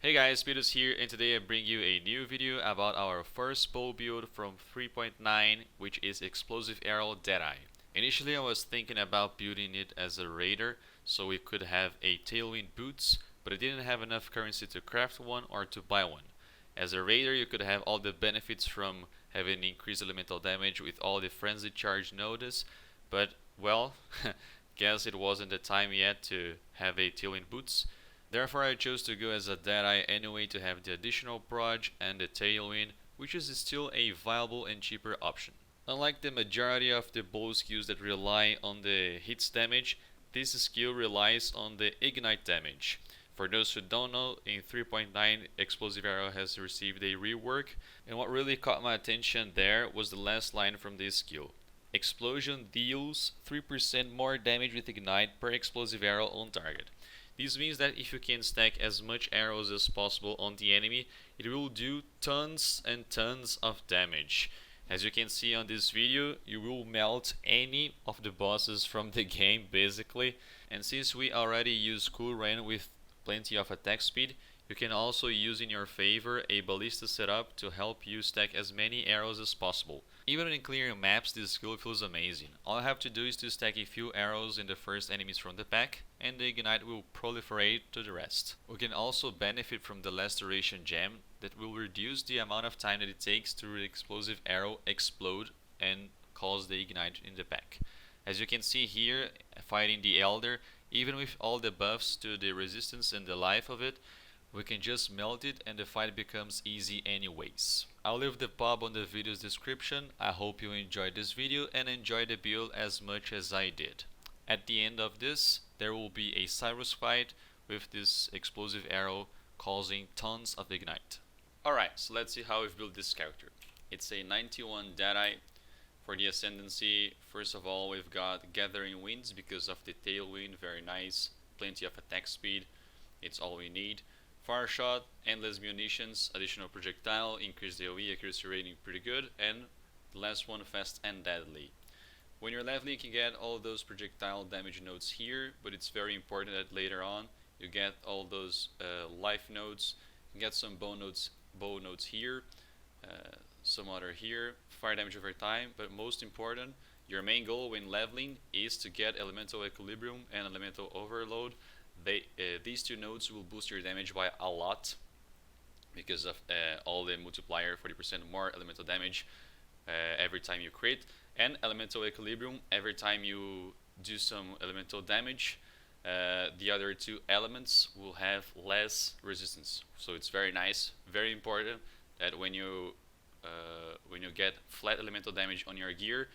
Hey guys, Peter's here, and today I bring you a new video about our first bow build from 3.9, which is Explosive Arrow Deadeye. Initially I was thinking about building it as a raider, so we could have a tailwind boots, but I didn't have enough currency to craft one or to buy one. As a raider you could have all the benefits from having increased elemental damage with all the frenzy charge notice, but well, guess it wasn't the time yet to have a tailwind boots. Therefore I chose to go as a Deadeye anyway to have the additional proj and the tailwind, which is still a viable and cheaper option. Unlike the majority of the bow skills that rely on the hits damage, this skill relies on the ignite damage. For those who don't know, in 3.9 Explosive Arrow has received a rework, and what really caught my attention there was the last line from this skill. Explosion deals 3% more damage with ignite per explosive arrow on target. This means that if you can stack as much arrows as possible on the enemy, it will do tons and tons of damage. As you can see on this video, you will melt any of the bosses from the game basically. And since we already use Cool Rain with plenty of attack speed, you can also use in your favor a ballista setup to help you stack as many arrows as possible. Even in clearing maps, this skill feels amazing. All I have to do is to stack a few arrows in the first enemies from the pack, and the ignite will proliferate to the rest. We can also benefit from the last duration gem that will reduce the amount of time that it takes to the explosive arrow explode and cause the ignite in the pack. As you can see here, fighting the Elder, even with all the buffs to the resistance and the life of it, we can just melt it and the fight becomes easy anyways. I'll leave the pub on the video's description. I hope you enjoyed this video and enjoyed the build as much as I did. At the end of this, there will be a Cyrus fight with this explosive arrow causing tons of ignite. Alright, so let's see how we've built this character. It's a 91 Deadeye. For the Ascendancy, first of all we've got Gathering Winds because of the tailwind, very nice, plenty of attack speed, it's all we need. Fire shot, endless munitions, additional projectile, increase the AoE accuracy rating pretty good, and the last one, fast and deadly. When you're leveling you can get all those projectile damage nodes here, but it's very important that later on you get all those life nodes. You can get some bow nodes here, some other here, fire damage over time, but most important, your main goal when leveling is to get elemental equilibrium and elemental overload. These two nodes will boost your damage by a lot because of all the multiplier, 40% more elemental damage every time you crit, and elemental equilibrium every time you do some elemental damage. The other two elements will have less resistance, so it's very nice, very important that when you get flat elemental damage on your gear,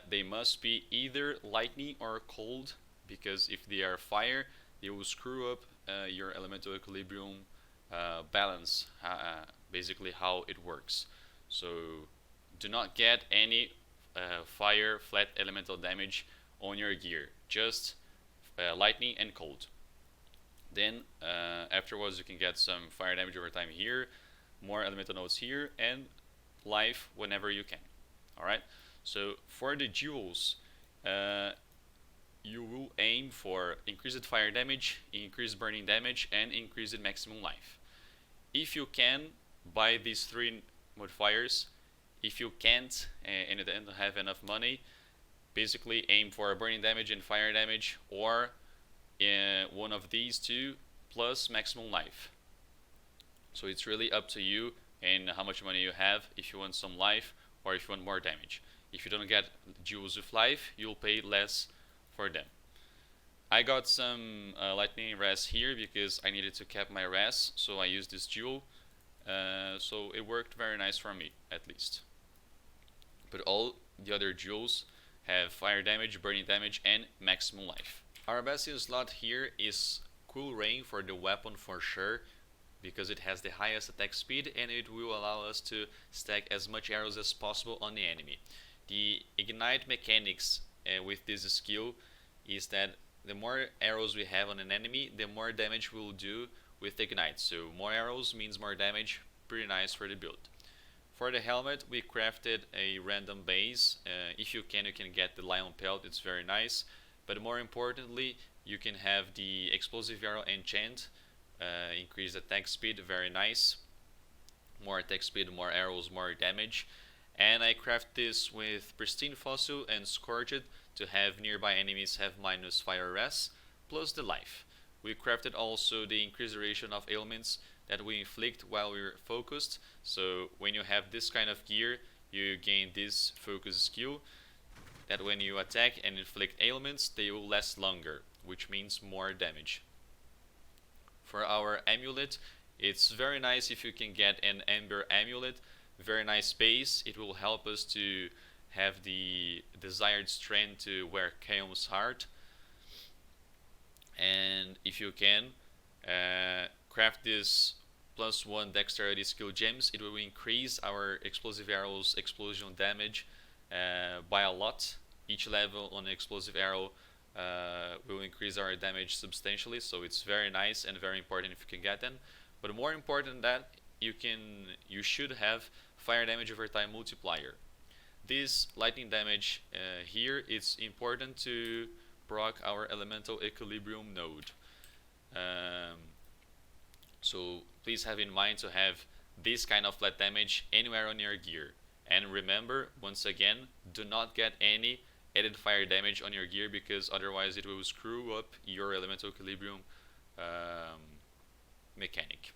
they must be either lightning or cold, because if they are fire they will screw up your elemental equilibrium balance, basically how it works. So do not get any fire flat elemental damage on your gear, just lightning and cold. Then afterwards you can get some fire damage over time here, more elemental nodes here, and life whenever you can. Alright, so for the jewels, you will aim for increased fire damage, increased burning damage, and increased maximum life. If you can, buy these three modifiers. If you can't and you don't have enough money, basically aim for burning damage and fire damage, or one of these two plus maximum life. So it's really up to you and how much money you have, if you want some life or if you want more damage. If you don't get jewels with life, you'll pay less for them. I got some lightning res here because I needed to cap my res, so I used this jewel. So it worked very nice for me, at least. But all the other jewels have fire damage, burning damage, and maximum life. Our best slot here is Cool Rain for the weapon for sure, because it has the highest attack speed and it will allow us to stack as much arrows as possible on the enemy. The ignite mechanics with this skill is that the more arrows we have on an enemy, the more damage we'll do with ignite. So more arrows means more damage, pretty nice for the build. For the helmet we crafted a random base. If you can get the lion pelt, it's very nice, but more importantly you can have the explosive arrow enchant increased attack speed, very nice. More attack speed, more arrows, more damage. And I craft this with Pristine Fossil and Scourged to have nearby enemies have minus fire res, plus the life. We crafted also the increased duration of ailments that we inflict while we're focused. So when you have this kind of gear, you gain this focus skill that when you attack and inflict ailments, they will last longer, which means more damage. For our amulet, it's very nice if you can get an Ember amulet. Very nice base. It will help us to have the desired strength to wear Chaos Heart. And if you can, craft this +1 dexterity skill gems, it will increase our explosive arrows explosion damage by a lot. Each level on explosive arrow will increase our damage substantially, so it's very nice and very important if you can get them. But more important than that, you should have fire damage over time multiplier. This lightning damage here, it's important to proc our elemental equilibrium node. So please have in mind to have this kind of flat damage anywhere on your gear. And remember, once again, do not get any added fire damage on your gear, because otherwise it will screw up your elemental equilibrium mechanic.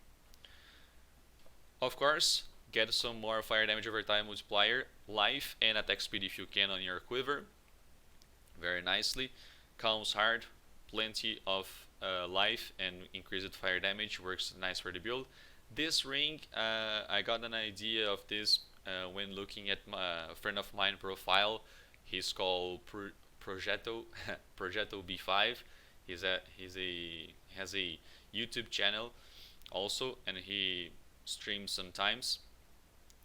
Of course, get some more fire damage over time multiplier, life and attack speed if you can on your quiver, very nicely. Calms hard, plenty of life and increased fire damage, works nice for the build. This ring, I got an idea of this when looking at a friend of mine profile. He's called Progetto B5. He has a YouTube channel also, and he streams sometimes.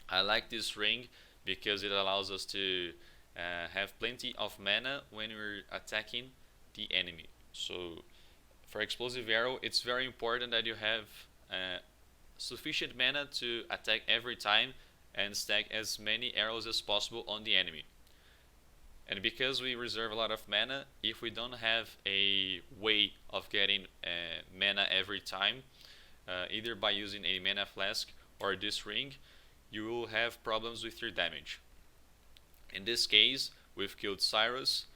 I like this ring because it allows us to have plenty of mana when we're attacking the enemy. So for explosive arrow, it's very important that you have sufficient mana to attack every time and stack as many arrows as possible on the enemy. And because we reserve a lot of mana, if we don't have a way of getting mana every time, either by using a mana flask or this ring, you will have problems with your damage. In this case, we've killed Cyrus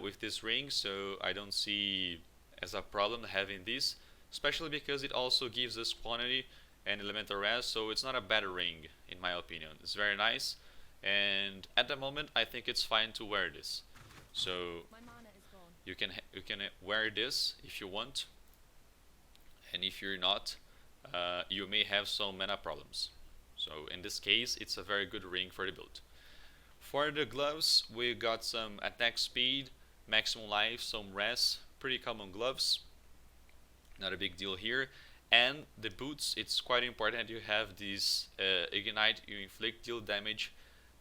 with this ring, so I don't see as a problem having this, especially because it also gives us quantity and elemental res, so it's not a bad ring in my opinion. It's very nice, and at the moment I think it's fine to wear this. So you can wear this if you want, and if you're not, you may have some mana problems. So in this case, it's a very good ring for the build. For the gloves, we got some attack speed, maximum life, some res, pretty common gloves, not a big deal here. And the boots, it's quite important that you have this ignite, you inflict deal damage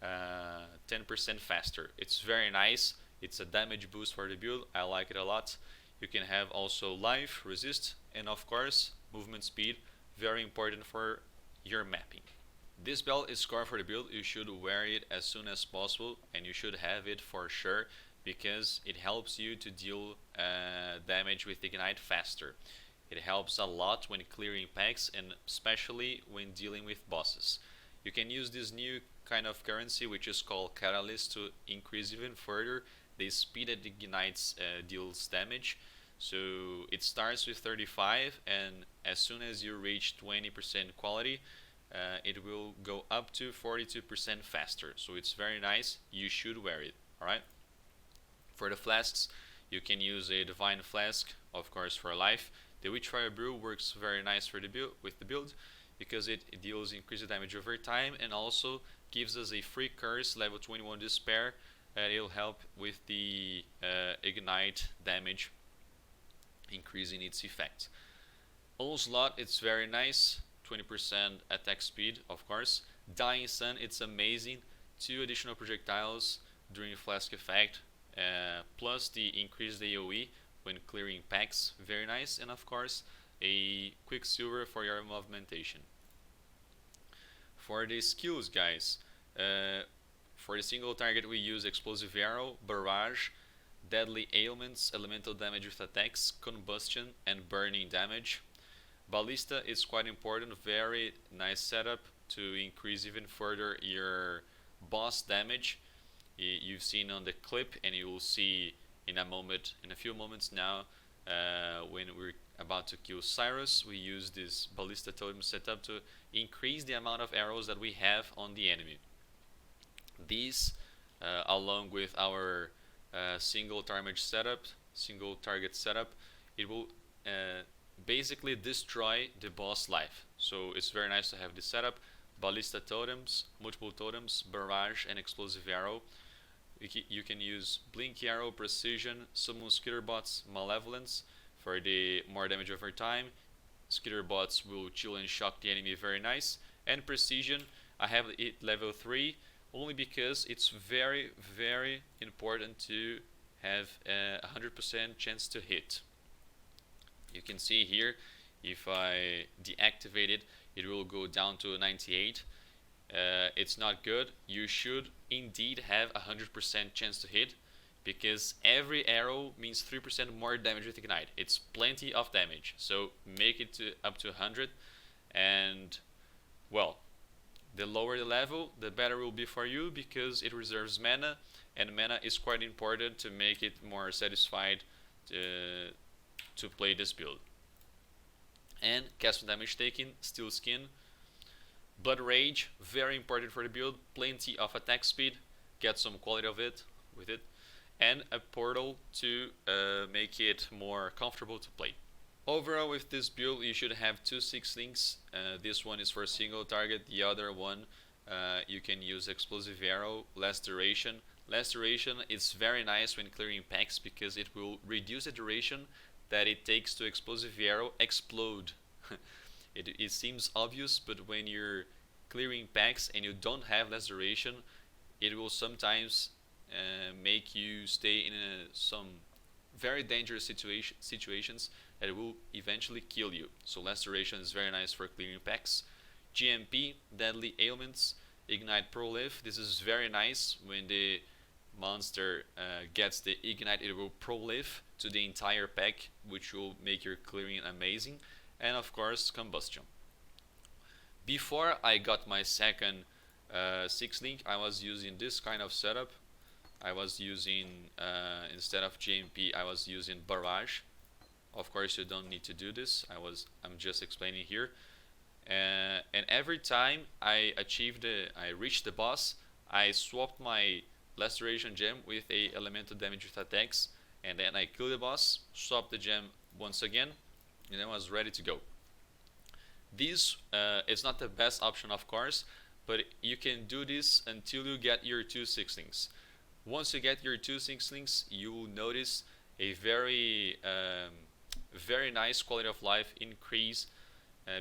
10% faster. It's very nice, it's a damage boost for the build, I like it a lot. You can have also life, resist, and of course movement speed, very important for your mapping. This belt is core for the build. You should wear it as soon as possible, and you should have it for sure, because it helps you to deal damage with ignite faster. It helps a lot when clearing packs, and especially when dealing with bosses. You can use this new kind of currency, which is called Catalyst, to increase even further the speed that ignites deals damage. So it starts with 35, and as soon as you reach 20% quality, it will go up to 42% faster. So it's very nice, you should wear it, alright? For the flasks, you can use a Divine Flask, of course, for life. The Witchfire Brew works very nice for the build, with the build, because it deals increased damage over time, and also gives us a free curse, level 21 Despair. It'll help with the ignite damage, increasing its effect. Onslaught, it's very nice, 20% attack speed, of course. Dying Sun, it's amazing, 2 additional projectiles during flask effect, plus the increased AoE when clearing packs, very nice, and of course a Quicksilver for your movementation. For the skills, guys, for the single target we use Explosive Arrow, Barrage, Deadly Ailments, Elemental Damage with attacks, Combustion, and Burning damage. Ballista is quite important, very nice setup to increase even further your boss damage. You've seen on the clip, and you will see in a few moments now, when we're about to kill Cyrus, we use this Ballista Totem setup to increase the amount of arrows that we have on the enemy. These, along with our single target setup, it will basically destroy the boss life. So it's very nice to have this setup. Ballista totems, multiple totems, barrage, and explosive arrow. You can use blink arrow, precision, summon skitter bots, malevolence for the more damage over time. Skitter bots will chill and shock the enemy, very nice. And precision, I have it level 3 only because it's very, very important to have a 100% chance to hit. You can see here, if I deactivate it, it will go down to 98. It's not good. You should indeed have a 100% chance to hit, because every arrow means 3% more damage with ignite. It's plenty of damage, so make it to up to 100. And well, the lower the level, the better it will be for you, because it reserves mana, and mana is quite important to make it more satisfied to play this build. And cast damage taken, steel skin, blood rage, very important for the build, plenty of attack speed, get some quality of it with it, and a portal to make it more comfortable to play. Overall, with this build, you should have 2 6-links. This one is for a single target, the other one you can use explosive arrow, less duration. Less duration is very nice when clearing packs, because it will reduce the duration that it takes to explosive arrow explode. It seems obvious, but when you're clearing packs and you don't have less duration, it will sometimes make you stay in some very dangerous situations that will eventually kill you. So less duration is very nice for clearing packs. GMP, deadly ailments, ignite prolife. This is very nice. When the monster gets the ignite, it will prolife to the entire pack, which will make your clearing amazing. And of course, combustion. Before I got my second 6-link, I was using this kind of setup. I was using, instead of GMP, I was using barrage. Of course, you don't need to do this. I'm just explaining here. And every time I reached the boss, I swapped my less duration gem with a elemental damage with attacks, and then I killed the boss, swapped the gem once again, and then I was ready to go. This is not the best option, of course, but you can do this until you get your 2 6-links. Once you get your 2 6-links, you will notice a very very nice quality of life increase,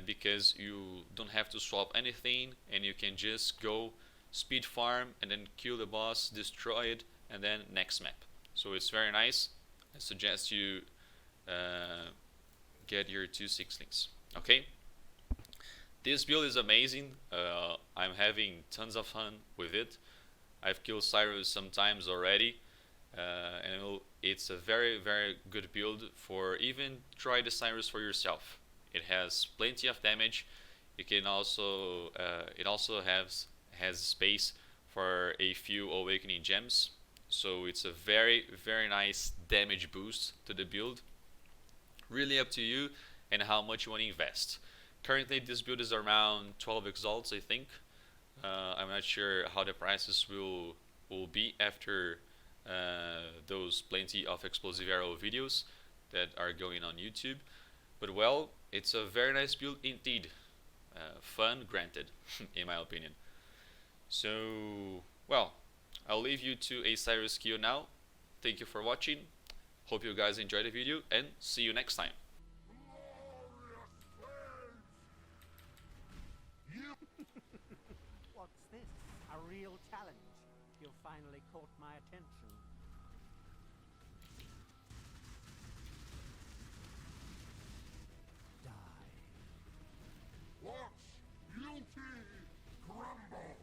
because you don't have to swap anything, and you can just go speed farm and then kill the boss, destroy it, and then next map. So it's very nice. I suggest you get your 2 6-links. Okay, this build is amazing. I'm having tons of fun with it. I've killed Cyrus sometimes already, and it's a very, very good build for even try the Cyrus for yourself. It has plenty of damage. You can also it also has space for a few awakening gems, so it's a very, very nice damage boost to the build. Really up to you and how much you want to invest. Currently this build is around 12 exalts, I think. I'm not sure how the prices will be after those plenty of explosive arrow videos that are going on YouTube. But well, it's a very nice build indeed. Fun granted, in my opinion. So, well, I'll leave you to a Cyrus kill now. Thank you for watching. Hope you guys enjoyed the video, and see you next time. What's this? A real challenge. You've finally caught my attention. Die. Watch beauty crumble.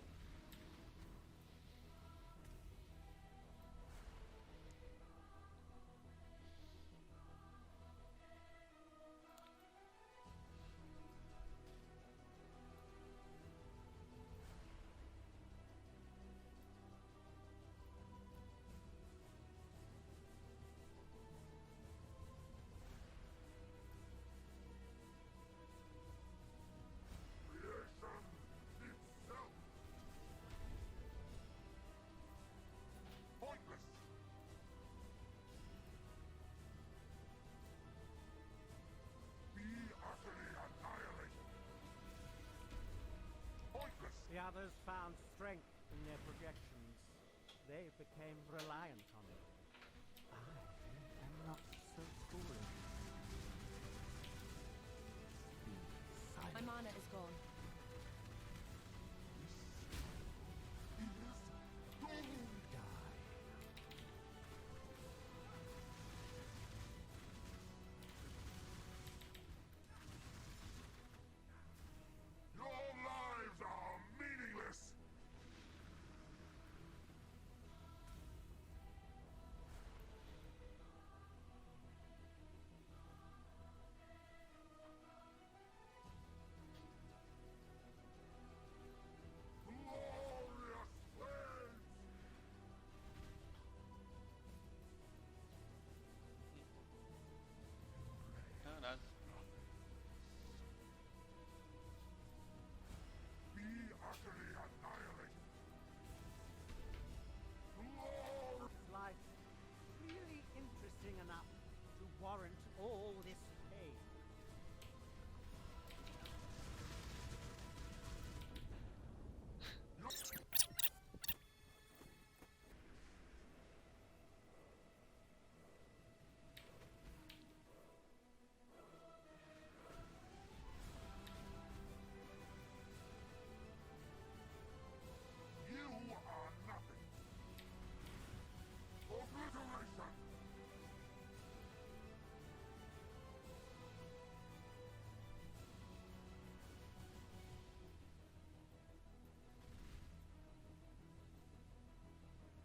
others found strength in their projections, they became reliant on it. I am not so foolish. Be My silent. mana is gone. Your lives are meaningless! Glorious flames! No, not. Be utterly annihilated! Glor- Life really interesting enough to warrant all this pain. You are nothing! Obliteration!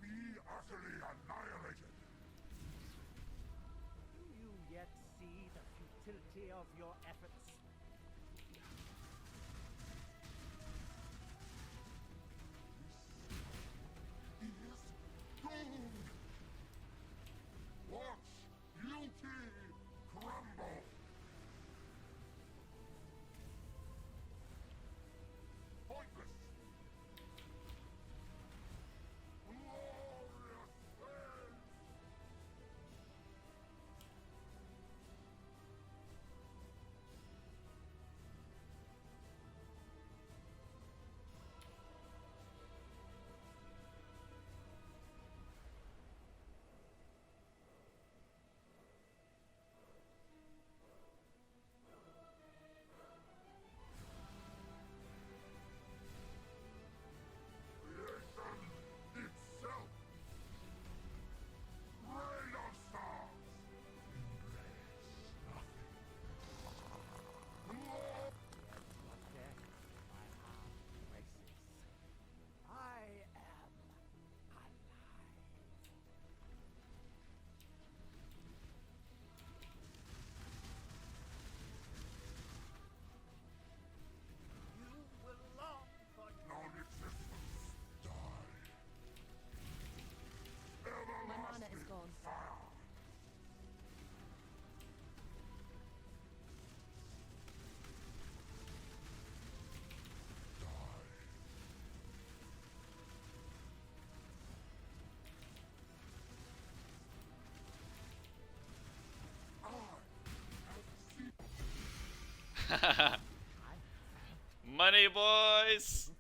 Be utterly annihilated! Do you yet see the futility of your efforts? He is doomed! Watch beauty crumble! Pointless! Glorious flames! Creation itself! Rain of stars! Embrace nothing! What death my heart embraces. I am alive. You will long for Non-existence, die. My mana Everlasting is gone. fire. Money, boys!